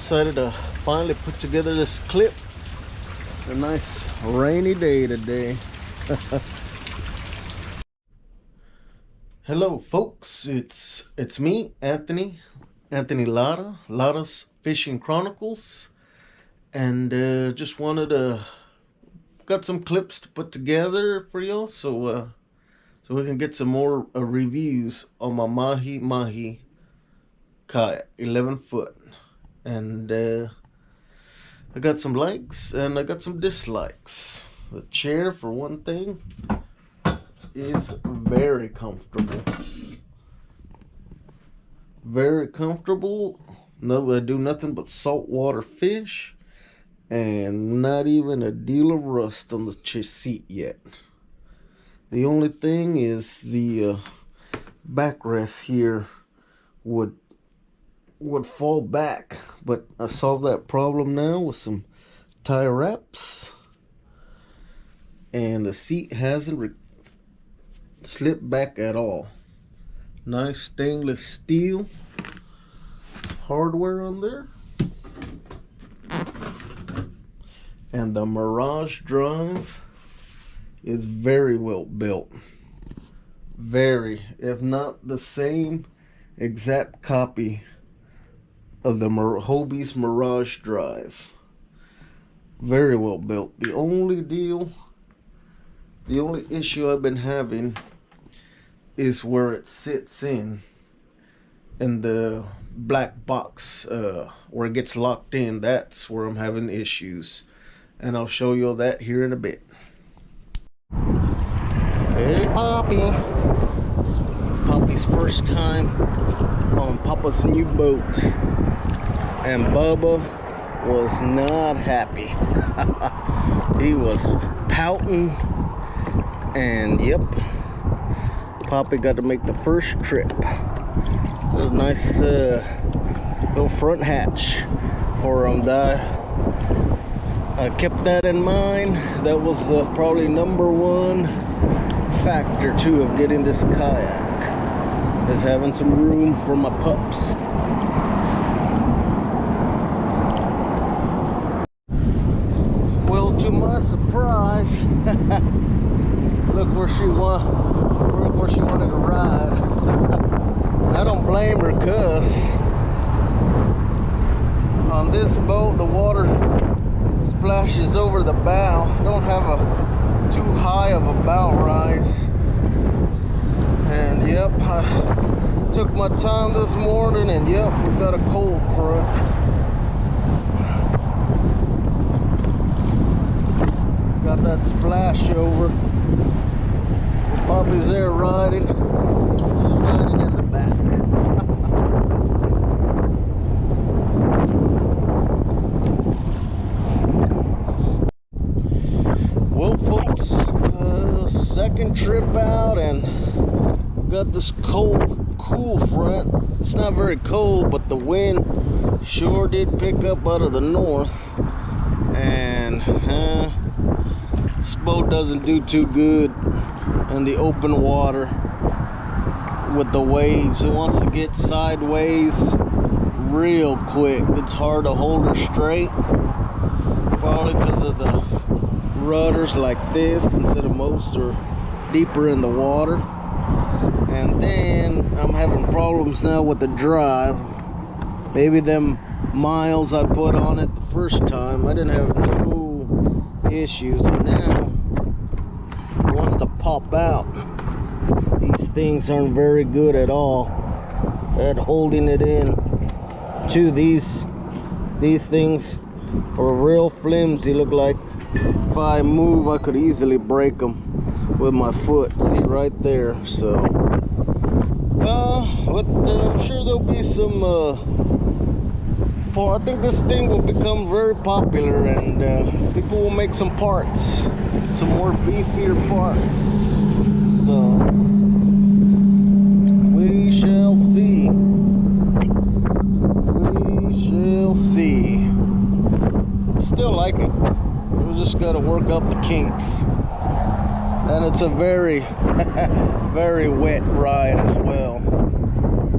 decided to finally put together this clip. A nice rainy day today. Hello folks, it's me, Anthony Lara, Lara's Fishing Chronicles, and just wanted to got some clips to put together for y'all, so we can get some more reviews on my Mahi Mahi kayak, 11 foot, and I got some likes and I got some dislikes. The chair, for one thing, is very comfortable. Very comfortable. No, I do nothing but saltwater fish, and not even a deal of rust on the seat yet. The only thing is the backrest here would fall back, but I solved that problem now with some tie wraps, and the seat hasn't slipped back at all. Nice stainless steel hardware on there, and the Mirage drive is very well built. Very, if not the same exact copy of the Hobie's Mirage drive. Very well built. The only issue I've been having is where it sits in the black box, where it gets locked in. That's where I'm having issues, and I'll show you that here in a bit. Hey Poppy, it's Poppy's first time on Papa's new boat, and Bubba was not happy. He was pouting, and yep, Poppy got to make the first trip. A nice little front hatch for him. I kept that in mind. That was probably #1 factor too of getting this kayak, is having some room for my pups. Well, to my surprise, look where she wanted to ride. I don't blame her, cause on this boat the water splashes over the bow. Don't have a too high of a bow rise, and yep, I took my time this morning, and yep, we got a cold front. Got that splash over. Poppy's there riding. She's riding in the back. Well, folks, second trip out, and got this cool front. It's not very cold, but the wind sure did pick up out of the north, and this boat doesn't do too good in the open water with the waves. It wants to get sideways real quick. It's hard to hold her straight, probably because of the rudders like this, instead of most are deeper in the water. And then I'm having problems now with the drive. Maybe them miles I put on it the first time, I didn't have no issues, and now it wants to pop out. These things aren't very good at all at holding it in. These things are real flimsy. Look like if I move, I could easily break them with my foot. See right there. So but I'm sure there'll be some I think this thing will become very popular, and people will make some parts, some more beefier parts. So we shall see. We shall see. Still like it. We just got to work out the kinks. And it's a very very wet ride as well.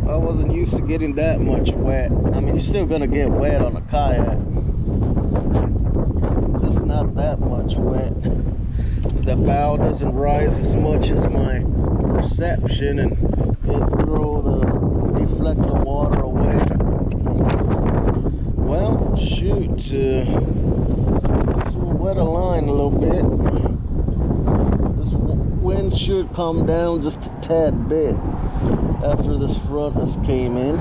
I wasn't used to getting that much wet. I mean, you're still gonna get wet on a kayak, just not that much wet. The bow doesn't rise as much as my perception, and deflect the water away. Well, shoot, this will wet a line a little bit. This wind should come down just a tad bit after this front has came in.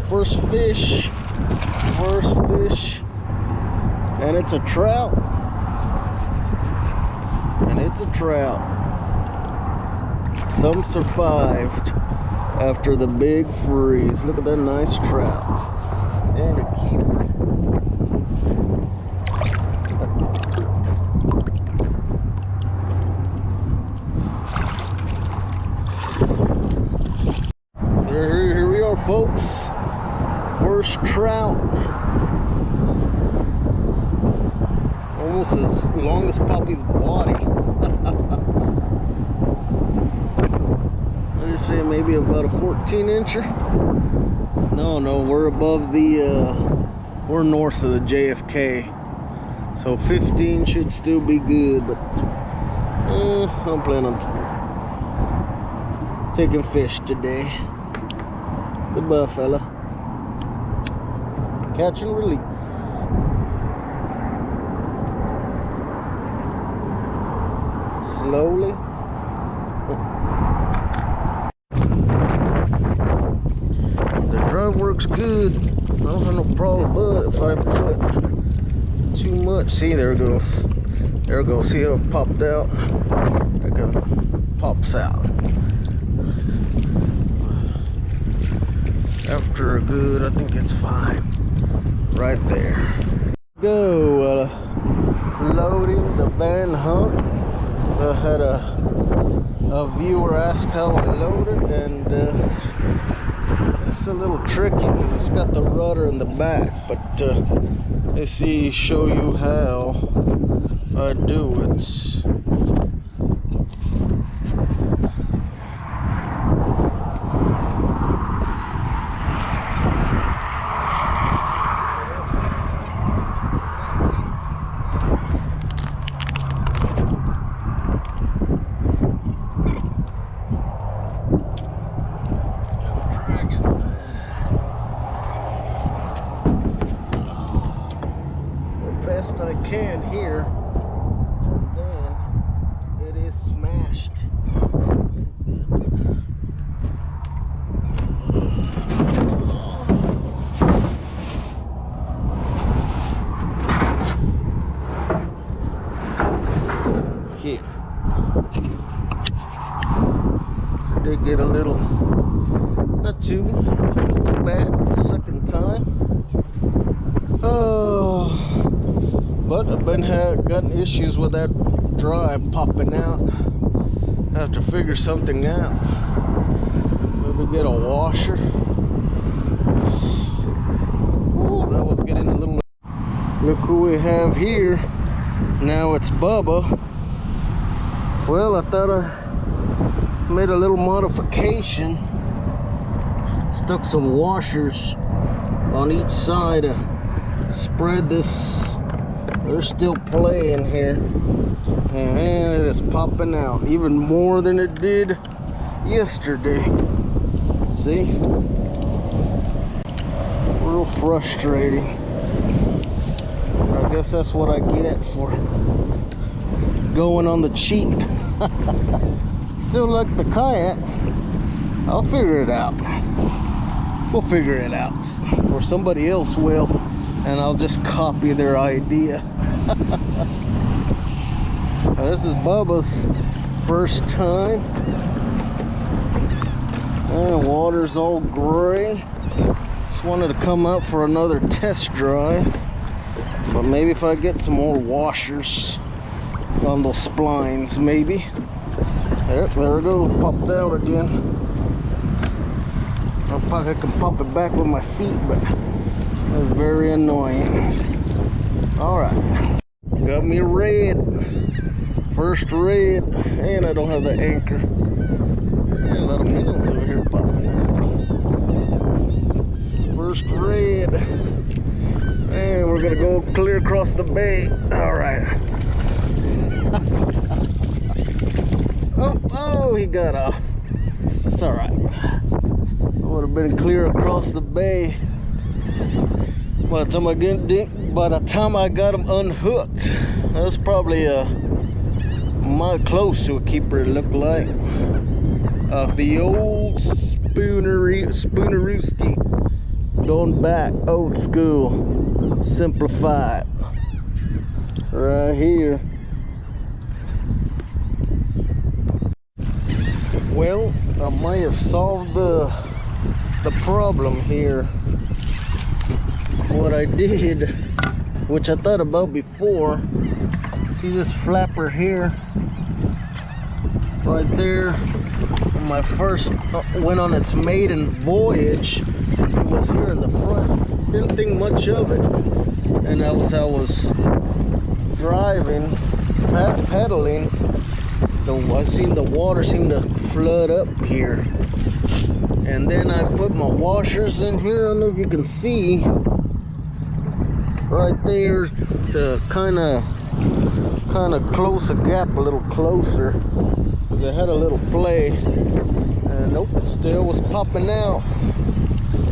First fish, and it's a trout. Some survived after the big freeze. Look at that nice trout. And a keeper. Here we are, folks. First trout. Almost as long as Poppy's body. I'd say maybe about a 14-incher. No, we're above the, we're north of the JFK. So 15 should still be good, but I'm planning on taking fish today. Goodbye, fella. Catch and release. Slowly. The drive works good. I don't have no problem, but if I put too much, see, there it goes. There it goes. See how it popped out? It pops out. After a good, I think it's fine. Right there. Go. Loading the Vanhunks. I had a viewer ask how I load it, and it's a little tricky because it's got the rudder in the back, but let's show you how I do it. I can here, then it is smashed. Here, did get a little, not too bad the second time. Oh. But I've been gotten issues with that drive popping out. I have to figure something out. Maybe get a washer. Ooh, that was getting a little. Look who we have here. Now it's Bubba. Well, I thought I made a little modification. Stuck some washers on each side to spread this. They're still playing here, and it is popping out even more than it did yesterday. See? Real frustrating. I guess that's what I get for going on the cheap. Still like the kayak. I'll figure it out. We'll figure it out, or somebody else will, and I'll just copy their idea. This is Bubba's first time. And water's all gray. Just wanted to come out for another test drive, but maybe if I get some more washers on those splines, maybe. There we go, popped out again. I probably can pop it back with my feet, but that's very annoying. Alright, got me red. First red, and I don't have the anchor. Yeah, a lot of minnows over here popping out. First red. And we're gonna go clear across the bay. All right. Oh, he got off. It's all right. I would have been clear across the bay by the time I got him unhooked. That's probably mile close to a keeper, it looked like. The old spoonerooski, going back old school, simplified, right here. Well, I might have solved the problem here. What I did, which I thought about before, see this flapper here, right there. When my first went on its maiden voyage, it was here in the front. Didn't think much of it, and as I was driving, pedaling, I seen the water seem to flood up here, and then I put my washers in here. I don't know if you can see right there to kind of close the gap a little closer, because I had a little play, and nope, it still was popping out.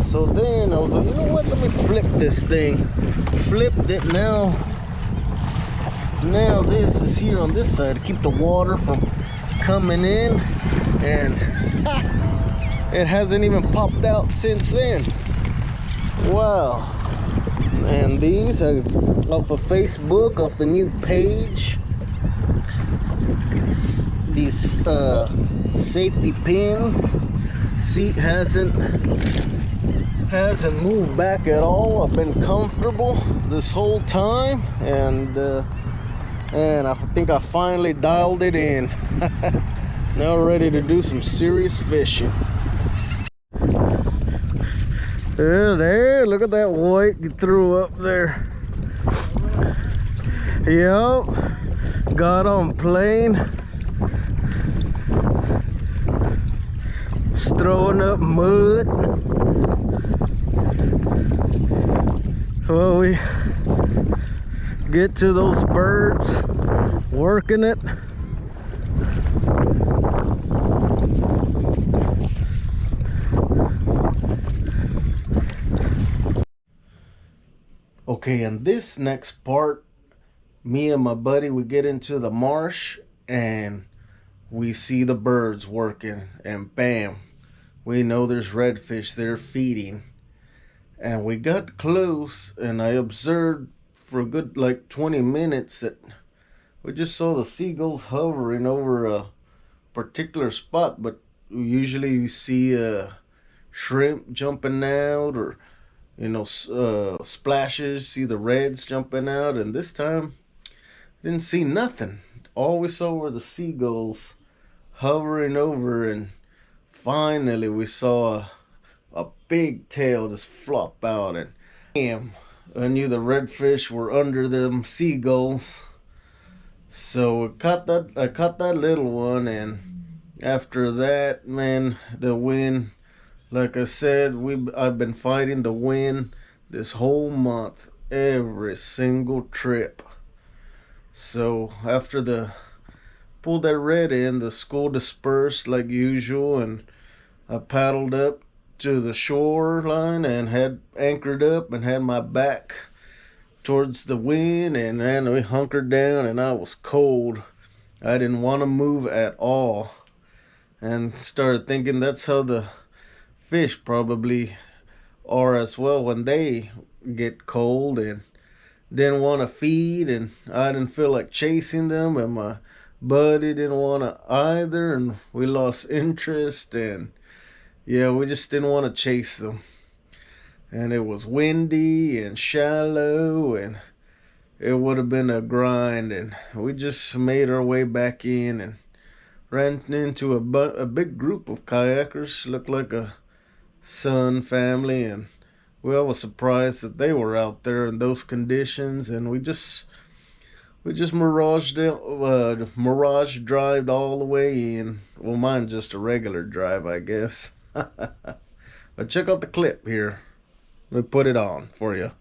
So then I was like, you know what, let me flip this thing. Flipped it. Now this is here on this side to keep the water from coming in, and it hasn't even popped out since then. Wow. And these are off of Facebook, off the new page. These safety pins. Seat hasn't moved back at all. I've been comfortable this whole time, and I think I finally dialed it in. Now ready to do some serious fishing. There, look at that white you threw up there. Yep, got on plane. Just throwing up mud. Well, we get to those birds, working it. Okay, in this next part, me and my buddy, we get into the marsh and we see the birds working, and bam, we know there's redfish there feeding. And we got close, and I observed for a good like 20 minutes that we just saw the seagulls hovering over a particular spot, but usually you see shrimp jumping out, or splashes, see the reds jumping out, and this time didn't see nothing. All we saw were the seagulls hovering over, and finally we saw a big tail just flop out, and damn, I knew the redfish were under them seagulls. So I caught that little one, and after that, man, the wind, like I said, I've been fighting the wind this whole month, every single trip. So after pulled that red in, the school dispersed like usual, and I paddled up to the shoreline and had anchored up and had my back towards the wind, and then we hunkered down, and I was cold. I didn't want to move at all, and started thinking that's how the fish probably are as well when they get cold and didn't want to feed, and I didn't feel like chasing them, and my buddy didn't want to either, and we lost interest, and yeah, we just didn't want to chase them. And it was windy and shallow, and it would have been a grind, and we just made our way back in and ran into a big group of kayakers. Looked like a Sun family, and we all was surprised that they were out there in those conditions, and we just We just mirage drived all the way in. Well, mine's just a regular drive, I guess. But check out the clip here. Let me put it on for you.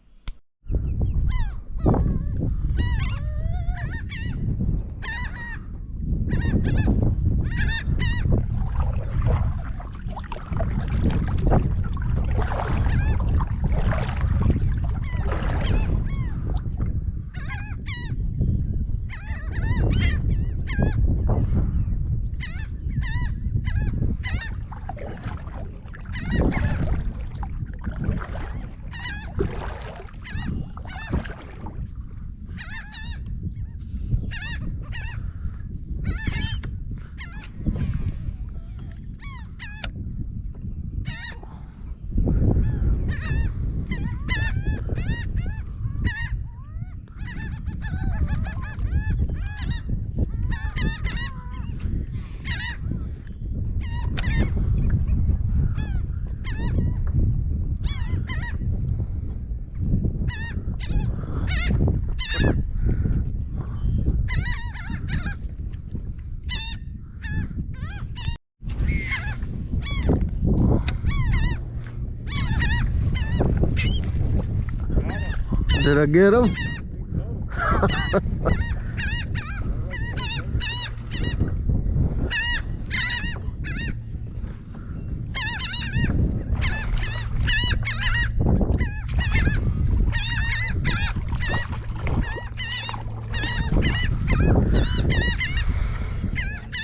Did I get him?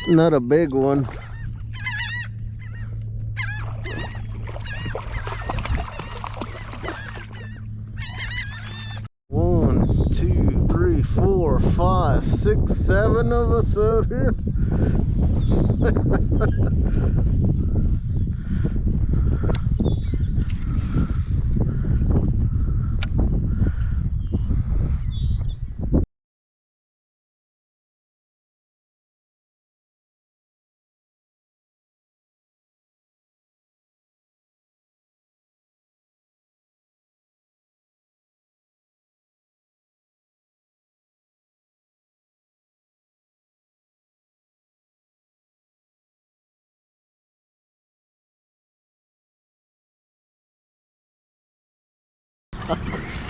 Not a big one. One, two, three, four, five, six, seven of us out here.